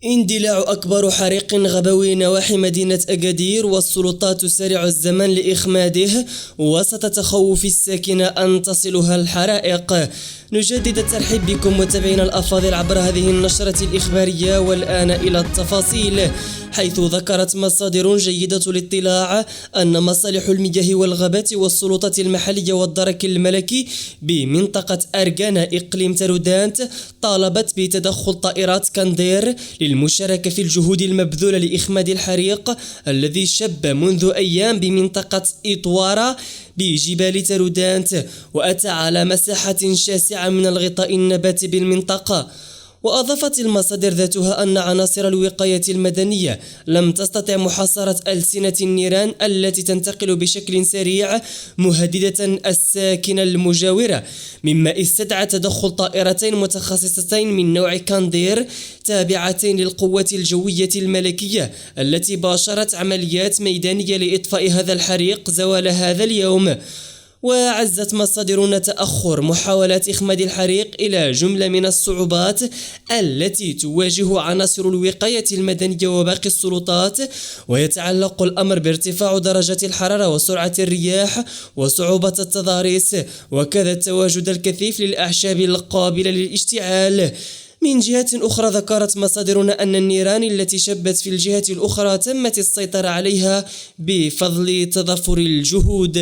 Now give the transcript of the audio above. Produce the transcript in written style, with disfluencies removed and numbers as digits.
اندلاع أكبر حريق غبوي نواحي مدينة أكادير، والسلطات تسارع الزمن لإخماده وسط تخوف الساكنة أن تصلها الحرائق. نجدد الترحيب بكم متابعينا الأفاضل عبر هذه النشرة الإخبارية، والآن إلى التفاصيل. حيث ذكرت مصادر جيدة الاطلاع أن مصالح المياه والغابات والسلطات المحلية والدرك الملكي بمنطقة أرغانا إقليم تارودانت طالبت بتدخل طائرات كاندير للمشاركة في الجهود المبذولة لإخماد الحريق الذي شب منذ أيام بمنطقة إطوارا بجبال تارودانت، وأتى على مساحة شاسعة من الغطاء النباتي بالمنطقة. وأضافت المصادر ذاتها أن عناصر الوقاية المدنية لم تستطع محاصرة ألسنة النيران التي تنتقل بشكل سريع مهددة الساكنة المجاورة، مما استدعى تدخل طائرتين متخصصتين من نوع كاندير تابعتين للقوات الجوية الملكية التي باشرت عمليات ميدانية لإطفاء هذا الحريق زوال هذا اليوم. وعزت مصادرنا تأخر محاولات إخماد الحريق إلى جملة من الصعوبات التي تواجه عناصر الوقاية المدنية وباقي السلطات، ويتعلق الأمر بارتفاع درجة الحرارة وسرعة الرياح وصعوبة التضاريس، وكذا التواجد الكثيف للأعشاب القابلة للاشتعال. من جهة أخرى ذكرت مصادرنا أن النيران التي شبت في الجهة الأخرى تمت السيطرة عليها بفضل تضافر الجهود.